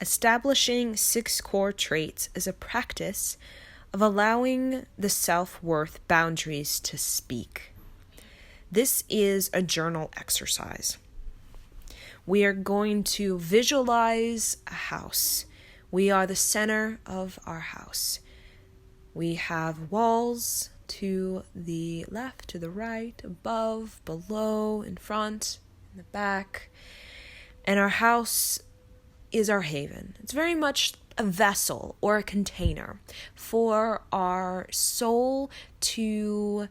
Establishing 6 core traits is a practice of allowing the self-worth boundaries to speak. This is a journal exercise. We are going to visualize a house. We are the center of our house. We have walls to the left, to the right, above, below, in front, in the back. And our house is our haven. It's very much a vessel or a container for our soul to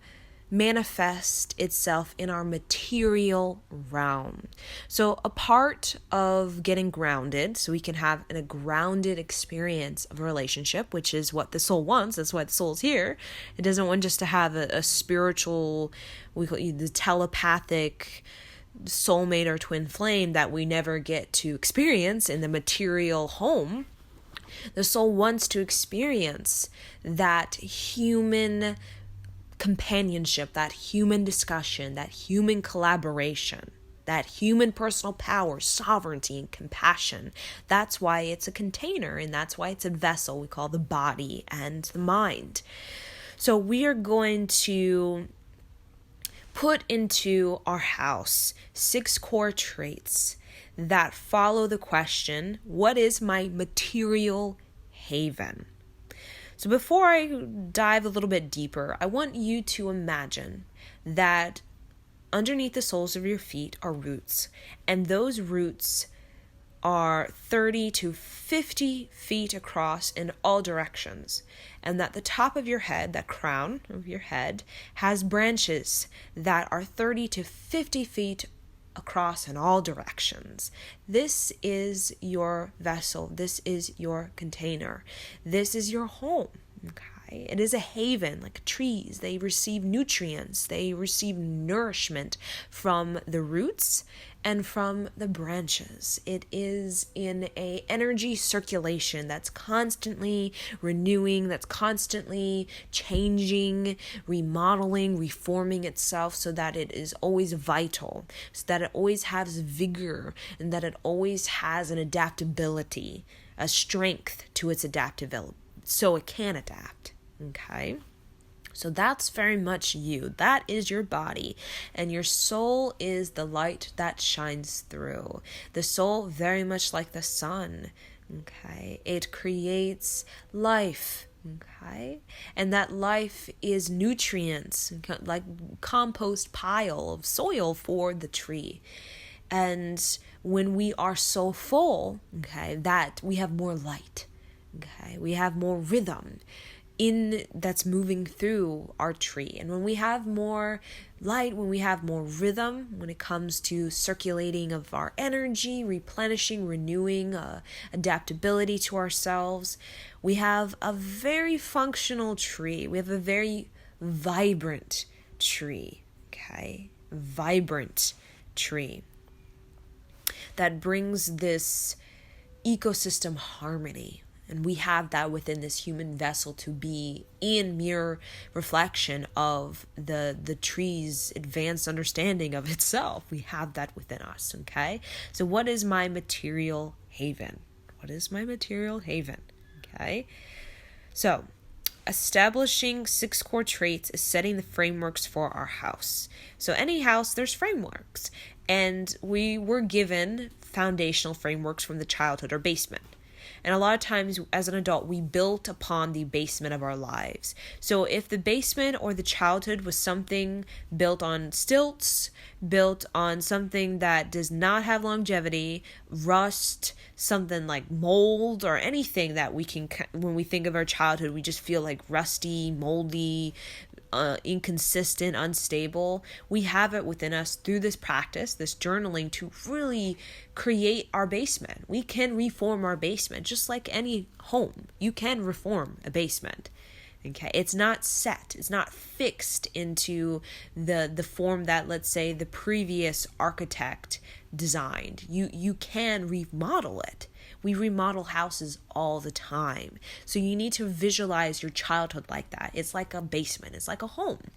manifest itself in our material realm. So a part of getting grounded, so we can have a grounded experience of a relationship, which is what the soul wants. That's why the soul's here. It doesn't want just to have a spiritual, we call it the telepathic soulmate or twin flame that we never get to experience in the material home. The soul wants to experience that human companionship, that human discussion, that human collaboration, that human personal power, sovereignty, and compassion. That's why it's a container, and that's why it's a vessel we call the body and the mind. So we are going to put into our house 6 core traits that follow the question, what is my material haven? So before I dive a little bit deeper, I want you to imagine that underneath the soles of your feet are roots, and those roots are 30 to 50 feet across in all directions, and that the top of your head, that crown of your head, has branches that are 30 to 50 feet across in all directions. This is your vessel. This is your container. This is your home. Okay. It is a haven, like trees. They receive nutrients. They receive nourishment from the roots and from the branches. It is in a energy circulation that's constantly renewing, that's constantly changing, remodeling, reforming itself so that it is always vital, so that it always has vigor, and that it always has an adaptability, a strength to its adaptability, so it can adapt. Okay? So that's very much you. That is your body. And your soul is the light that shines through. The soul, very much like the sun. Okay. It creates life. Okay. And that life is nutrients, like compost pile of soil for the tree. And when we are so full, okay, that we have more light. Okay. We have more rhythm that's moving through our tree. And when we have more light, when we have more rhythm, when it comes to circulating of our energy, replenishing, renewing, adaptability to ourselves, we have a very functional tree. We have a very vibrant tree, okay? Vibrant tree that brings this ecosystem harmony. And we have that within this human vessel to be in mirror reflection of the tree's advanced understanding of itself. We have that within us, okay? So what is my material haven? What is my material haven? Okay? So establishing 6 core traits is setting the frameworks for our house. So any house, there's frameworks. And we were given foundational frameworks from the childhood or basement. And a lot of times as an adult, we built upon the basement of our lives. So if the basement or the childhood was something built on stilts, built on something that does not have longevity, rust, something like mold, or anything that we can, when we think of our childhood, we just feel like rusty, moldy, inconsistent, unstable. We have it within us through this practice, this journaling, to really create our basement. We can reform our basement just like any home. You can reform a basement. Okay, it's not set, it's not fixed into the form that, let's say, the previous architect designed. You can remodel it. We remodel houses all the time. So you need to visualize your childhood like that. It's like a basement. It's like a home.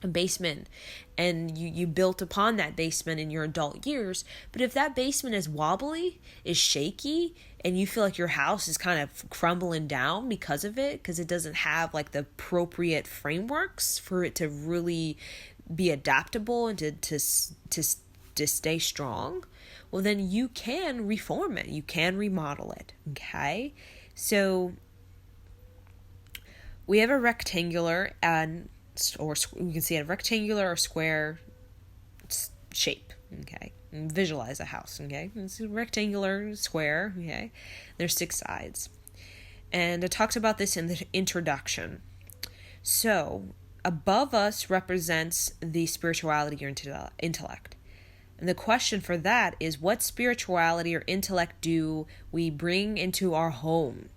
a basement, and you built upon that basement in your adult years. But if that basement is wobbly, is shaky, and you feel like your house is kind of crumbling down because of it, because it doesn't have like the appropriate frameworks for it to really be adaptable and to stay strong, well, then you can reform it, you can remodel it. Okay, so we have a rectangular and or we can see a rectangular or square shape. Okay, and visualize a house. Okay, it's a rectangular square. Okay, there's 6 sides, and I talked about this in the introduction. So above us represents the spirituality or intellect, and the question for that is, what spirituality or intellect do we bring into our home?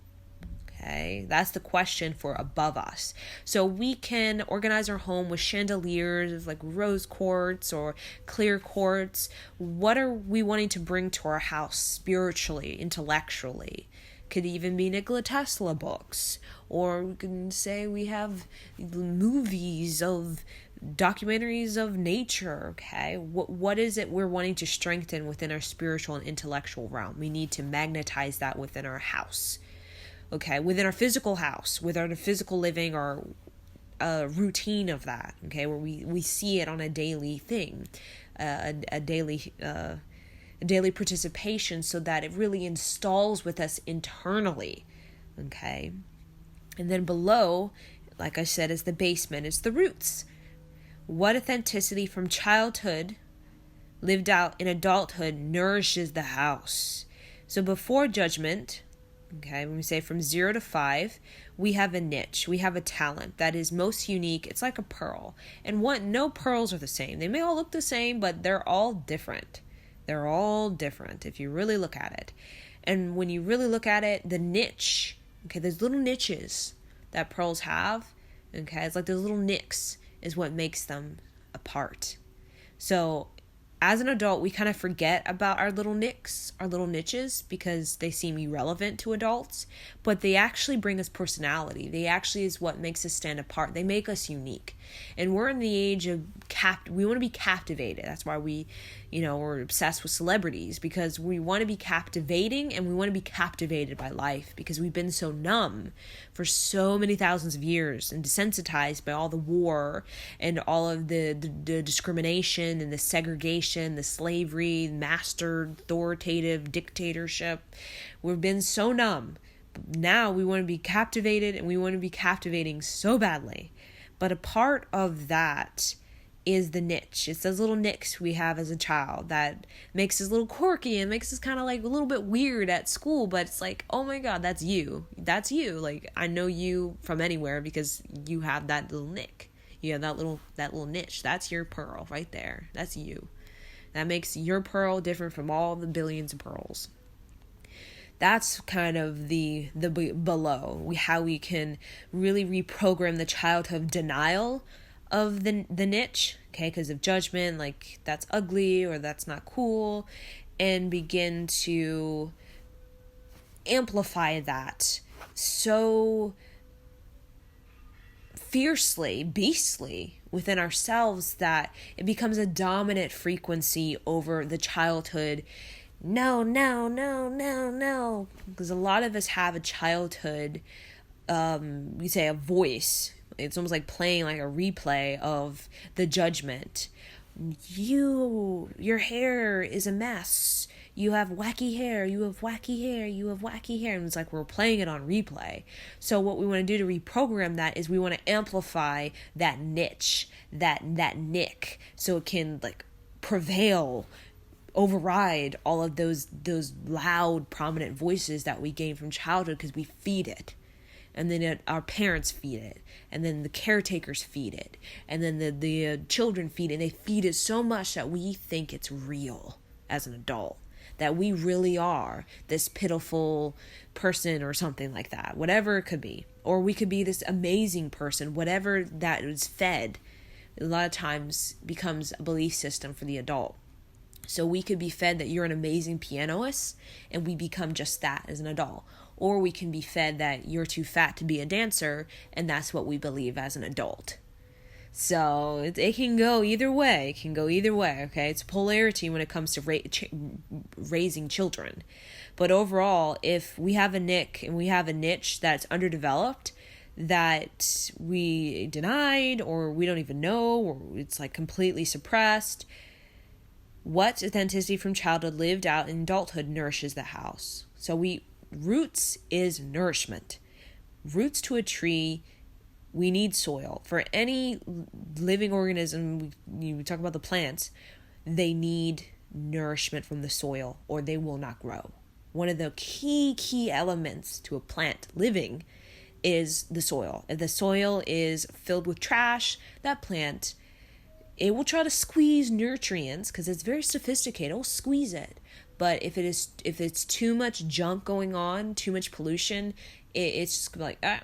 Okay, that's the question for above us. So we can organize our home with chandeliers like rose quartz or clear quartz. What are we wanting to bring to our house spiritually, intellectually? Could even be Nikola Tesla books, or we can say we have movies of documentaries of nature. Okay, what is it we're wanting to strengthen within our spiritual and intellectual realm? We need to magnetize that within our house. Okay, within our physical house, with our physical living or a routine of that, okay, where we see it on a daily thing, a daily participation, so that it really installs with us internally, okay? And then below, like I said, is the basement, is the roots. What authenticity from childhood lived out in adulthood nourishes the house? So before judgment, okay, when we say from 0 to 5, we have a niche, we have a talent that is most unique. It's like a pearl. And no pearls are the same. They may all look the same, but they're all different. They're all different if you really look at it. And when you really look at it, the niche, okay, there's little niches that pearls have, okay, it's like those little nicks is what makes them apart. So as an adult, we kind of forget about our little nicks, our little niches, because they seem irrelevant to adults, but they actually bring us personality. They actually is what makes us stand apart. They make us unique. And we're in the age of we want to be captivated. That's why we're obsessed with celebrities, because we want to be captivating, and we want to be captivated by life, because we've been so numb for so many thousands of years and desensitized by all the war and all of the discrimination and the segregation, the slavery, master authoritative dictatorship. We've been so numb. Now we want to be captivated, and we want to be captivating so badly. But a part of that is the niche. It's those little nicks we have as a child that makes us a little quirky and makes us kind of like a little bit weird at school, but it's like, oh my God, that's you. That's you. Like, I know you from anywhere because you have that little nick. You have that little niche. That's your pearl right there. That's you. That makes your pearl different from all the billions of pearls. That's kind of the below, how we can really reprogram the childhood denial of the niche, okay, because of judgment, like that's ugly or that's not cool, and begin to amplify that so fiercely, beastly within ourselves that it becomes a dominant frequency over the childhood. No, because a lot of us have a childhood, we say a voice. It's almost like playing like a replay of the judgment. Your hair is a mess. You have wacky hair. You have wacky hair. You have wacky hair. And it's like we're playing it on replay. So what we want to do to reprogram that is we want to amplify that niche, that nick, so it can like prevail, override all of those loud, prominent voices that we gain from childhood, because we feed it. And then our parents feed it, and then the caretakers feed it, and then the children feed it, and they feed it so much that we think it's real as an adult, that we really are this pitiful person or something like that, whatever it could be. Or we could be this amazing person, whatever that is fed, a lot of times becomes a belief system for the adult. So we could be fed that you're an amazing pianist, and we become just that as an adult. Or we can be fed that you're too fat to be a dancer, and that's what we believe as an adult. So it can go either way. It can go either way, okay? It's polarity when it comes to raising children. But overall, if we have a niche and we have a niche that's underdeveloped, that we denied or we don't even know, or it's like completely suppressed, what authenticity from childhood lived out in adulthood nourishes the house. So roots is nourishment. Roots to a tree, we need soil. For any living organism, you talk about the plants, they need nourishment from the soil or they will not grow. One of the key elements to a plant living is the soil. If the soil is filled with trash, that plant, it will try to squeeze nutrients because it's very sophisticated. It will squeeze it. But if it's too much junk going on, too much pollution, it's just like, I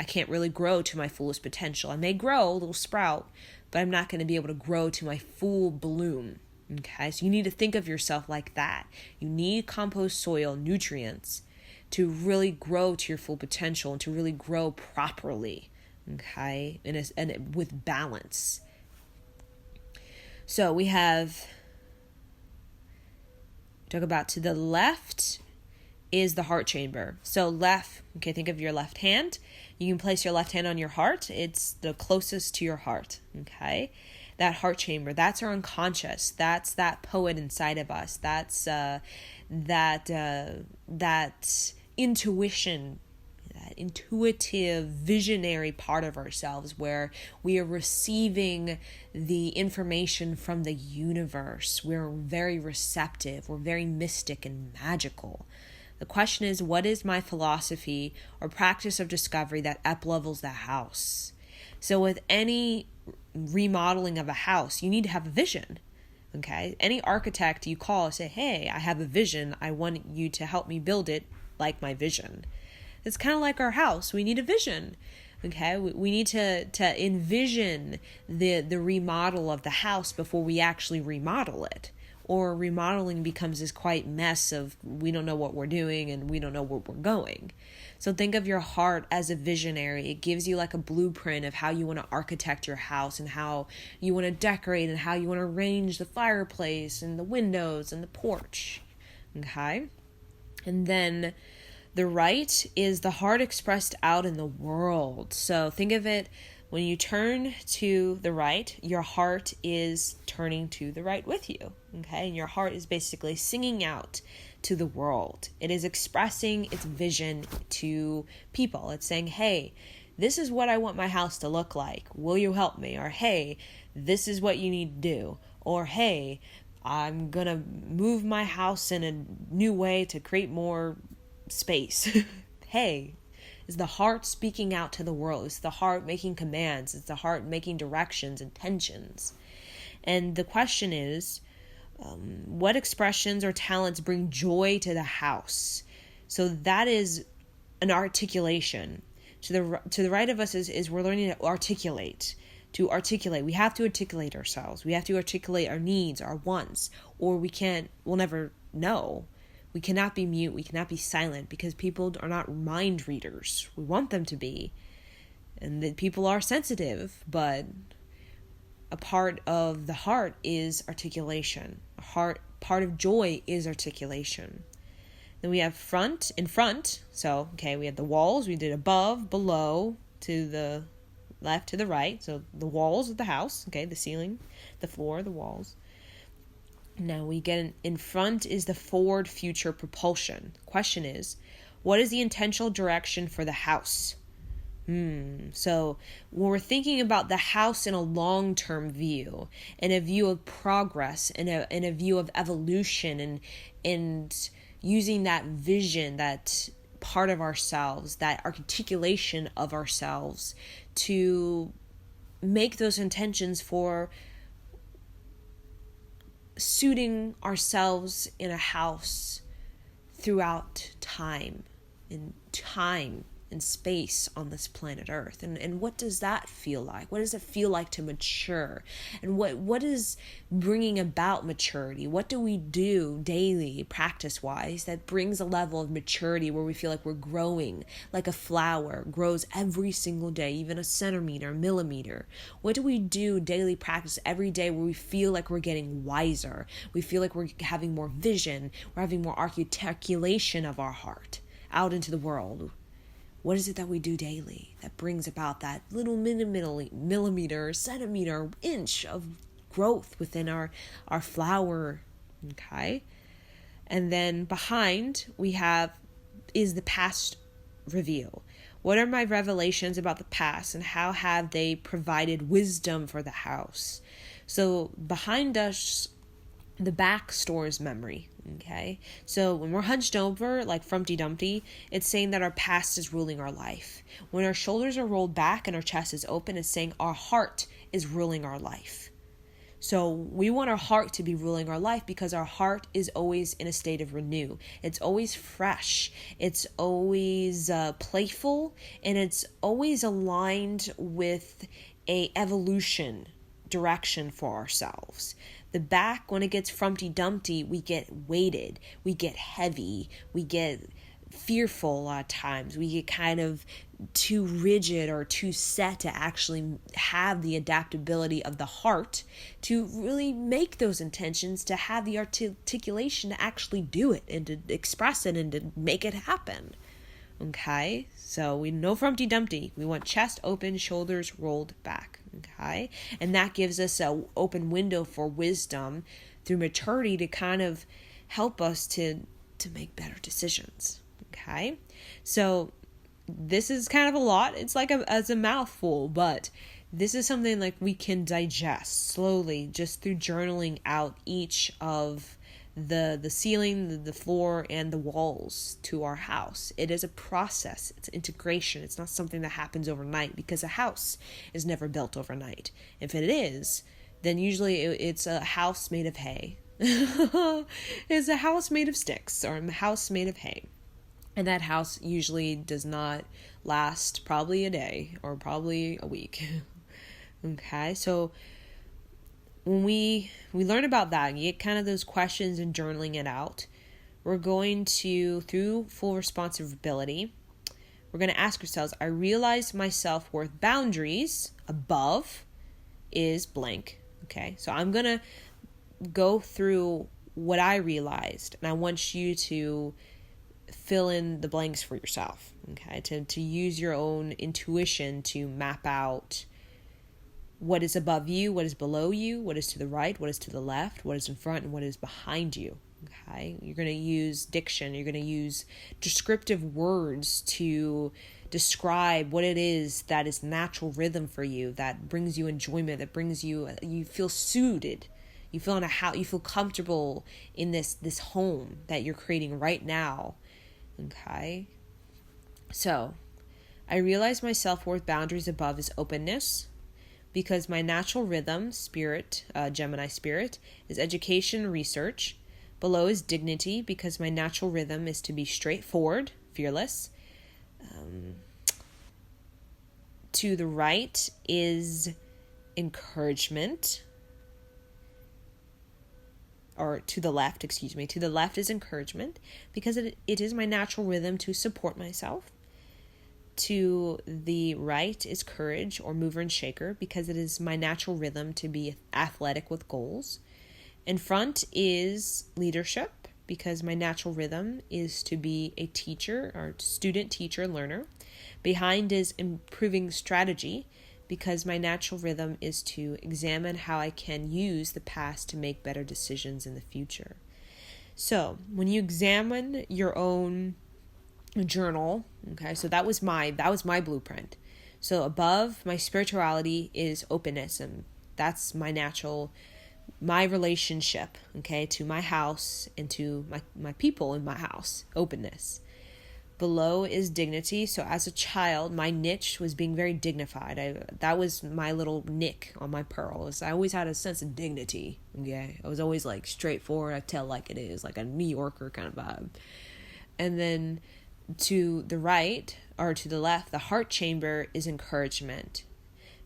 can't really grow to my fullest potential. I may grow a little sprout, but I'm not going to be able to grow to my full bloom. Okay, so you need to think of yourself like that. You need compost soil, nutrients, to really grow to your full potential and to really grow properly. Okay, and with balance. So we talk about to the left is the heart chamber. So left, okay, think of your left hand. You can place your left hand on your heart. It's the closest to your heart, okay? That heart chamber, that's our unconscious. That's that poet inside of us. That's that intuition, that intuitive, visionary part of ourselves where we are receiving the information from the universe. We're very receptive. We're very mystic and magical. The question is, what is my philosophy or practice of discovery that up-levels the house? So with any remodeling of a house, you need to have a vision. Okay? Any architect you call, say, hey, I have a vision. I want you to help me build it like my vision. It's kind of like our house. We need a vision. Okay? We need to envision the remodel of the house before we actually remodel it. Or remodeling becomes this quite mess of we don't know what we're doing and we don't know where we're going. So think of your heart as a visionary. It gives you like a blueprint of how you want to architect your house and how you want to decorate and how you want to arrange the fireplace and the windows and the porch. Okay? And then the right is the heart expressed out in the world. So think of it, when you turn to the right, your heart is turning to the right with you, okay? And your heart is basically singing out to the world. It is expressing its vision to people. It's saying, hey, this is what I want my house to look like. Will you help me? Or, hey, this is what you need to do. Or, hey, I'm going to move my house in a new way to create more space. Hey, is the heart speaking out to the world. It's the heart making commands. It's the heart making directions, intentions. And the question is, what expressions or talents bring joy to the house? So that is an articulation. To the right of us is we're learning to articulate. To articulate, we have to articulate ourselves. We have to articulate our needs, our wants, or we'll never know. We cannot be mute, we cannot be silent, because people are not mind readers. We want them to be. And that people are sensitive, but a part of the heart is articulation. Part of joy is articulation. Then we have in front. So, okay, we have the walls. We did above, below, to the left, to the right. So the walls of the house, okay, the ceiling, the floor, the walls. Now we get in front is the forward future propulsion. Question is, what is the intentional direction for the house? So when we're thinking about the house in a long-term view, in a view of progress, in a view of evolution, and using that vision, that part of ourselves, that articulation of ourselves to make those intentions for suiting ourselves in a house throughout time. And time and space on this planet Earth. And what does that feel like? What does it feel like to mature? And what is bringing about maturity? What do we do daily, practice-wise, that brings a level of maturity where we feel like we're growing like a flower grows every single day, even a centimeter, millimeter? What do we do daily practice every day where we feel like we're getting wiser? We feel like we're having more vision, we're having more articulation of our heart out into the world. What is it that we do daily that brings about that little millimeter, centimeter, inch of growth within our flower? Okay. And then behind we have is the past reveal. What are my revelations about the past, and how have they provided wisdom for the house? So behind us, the back stores memory. Okay, so when we're hunched over like Frumpty Dumpty, it's saying that our past is ruling our life. When our shoulders are rolled back and our chest is open, it's saying our heart is ruling our life. So we want our heart to be ruling our life because our heart is always in a state of renew. It's always fresh. It's always playful, and it's always aligned with a evolution direction for ourselves. The back, when it gets Frumpty Dumpty, we get weighted, we get heavy, we get fearful a lot of times, we get kind of too rigid or too set to actually have the adaptability of the heart to really make those intentions, to have the articulation to actually do it and to express it and to make it happen. Okay, so we know Frumpty Dumpty. We want chest open, shoulders rolled back. Okay, and that gives us an open window for wisdom through maturity to kind of help us to make better decisions. Okay, so this is kind of a lot. It's like as a mouthful, but this is something like we can digest slowly just through journaling out each of the ceiling, the floor, and the walls to our house. It is a process. It's integration. It's not something that happens overnight, because a house is never built overnight. If it is, then usually it's a house made of hay. It's a house made of sticks, or a house made of hay. And that house usually does not last probably a day or probably a week. Okay, so when we learn about that, you get kind of those questions and journaling it out. We're going to, through full responsibility, we're going to ask ourselves, I realize my self-worth boundaries above is blank. Okay, so I'm going to go through what I realized, and I want you to fill in the blanks for yourself. Okay, to use your own intuition to map out what is above you, what is below you, what is to the right, what is to the left, what is in front, and what is behind you. Okay, you're going to use diction. You're going to use descriptive words to describe what it is that is natural rhythm for you, that brings you enjoyment, that brings you feel suited. You feel in a house. You feel comfortable in this home that you're creating right now. Okay, so I realize my self-worth boundaries above is openness, because my natural rhythm, spirit, Gemini spirit, is education, research. Below is dignity, because my natural rhythm is to be straightforward, fearless. To the right is encouragement. Or to the left is encouragement, because it is my natural rhythm to support myself. To the right is courage, or mover and shaker, because it is my natural rhythm to be athletic with goals. In front is leadership, because my natural rhythm is to be a teacher, or student, teacher, learner. Behind is improving strategy, because my natural rhythm is to examine how I can use the past to make better decisions in the future. So when you examine your own journal, okay, so that was my blueprint. So above, my spirituality is openness, and that's my relationship, okay, to my house and to my people in my house, openness. Below is dignity. So as a child, my niche was being very dignified. That was my little nick on my pearl. I always had a sense of dignity. Okay, I was always like straightforward. I tell like it is, like a New Yorker kind of vibe. And then to the right or to the left, the heart chamber is encouragement.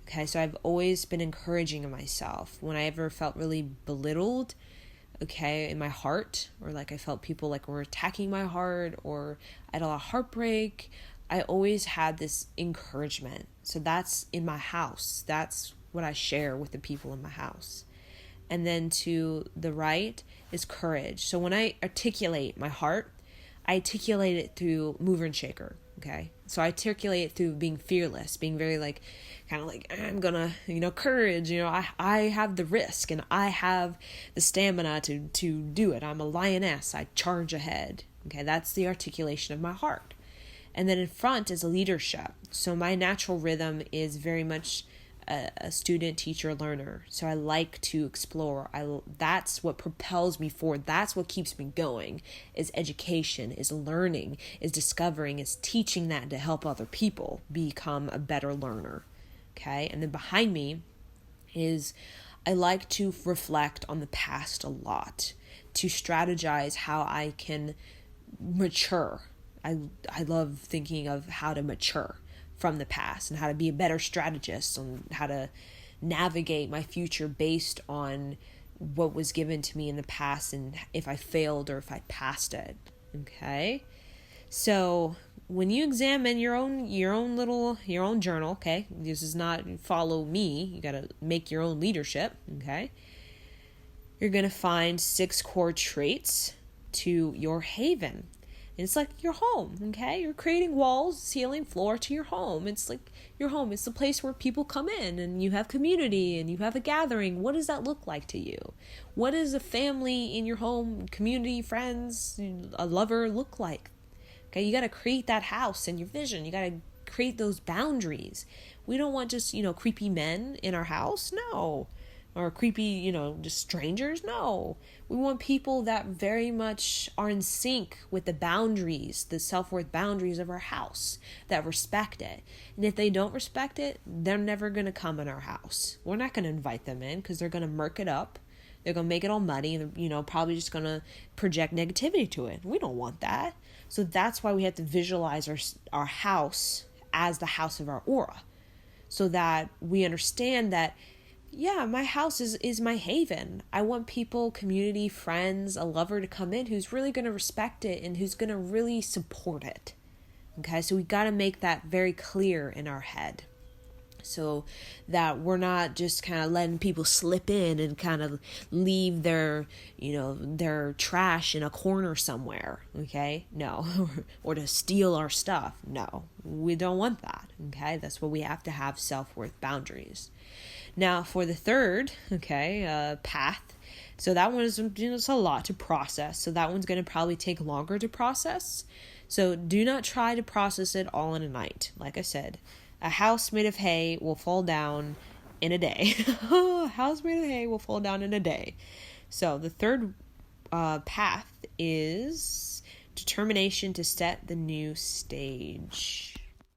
Okay, so I've always been encouraging myself. When I ever felt really belittled, okay, in my heart, or like I felt people like were attacking my heart, or I had a lot of heartbreak, I always had this encouragement. So that's in my house. That's what I share with the people in my house. And then to the right is courage. So when I articulate my heart, I articulate it through mover and shaker. Okay, so I articulate it through being fearless, being very like, kind of like, I'm gonna, courage, I have the risk and I have the stamina to do it. I'm a lioness. I charge ahead. Okay, that's the articulation of my heart. And then in front is leadership. So my natural rhythm is very much a student, teacher, learner. So I like to explore. That's what propels me forward. That's what keeps me going, is education, is learning, is discovering, is teaching that to help other people become a better learner. Okay. And then behind me is I like to reflect on the past a lot, to strategize how I can mature. I love thinking of how to mature from the past and how to be a better strategist and how to navigate my future based on what was given to me in the past and if I failed or if I passed it. Okay. So when you examine your own journal, okay, this is not follow me. You got to make your own leadership. Okay. You're going to find 6 core traits to your haven. It's like your home, okay? You're creating walls, ceiling, floor to your home. It's like your home. It's the place where people come in and you have community and you have a gathering. What does that look like to you? What does a family in your home, community, friends, a lover look like? Okay, you got to create that house and your vision. You got to create those boundaries. We don't want just, creepy men in our house. No. Or creepy, just strangers. No. We want people that very much are in sync with the boundaries, the self-worth boundaries of our house, that respect it. And if they don't respect it, they're never going to come in our house. We're not going to invite them in because they're going to murk it up. They're going to make it all muddy and, probably just going to project negativity to it. We don't want that. So that's why we have to visualize our house as the house of our aura, so that we understand that, yeah, my house is my haven. I want people, community, friends, a lover to come in who's really going to respect it and who's going to really support it. Okay, so we got to make that very clear in our head, so that we're not just kind of letting people slip in and kind of leave their trash in a corner somewhere. Okay, no, or to steal our stuff. No, we don't want that. Okay, that's why we have to have self-worth boundaries. Now for the third, path. So that one is it's a lot to process. So that one's going to probably take longer to process. So do not try to process it all in a night. Like I said, a house made of hay will fall down in a day. A house made of hay will fall down in a day. So the third path is determination to set the new stage.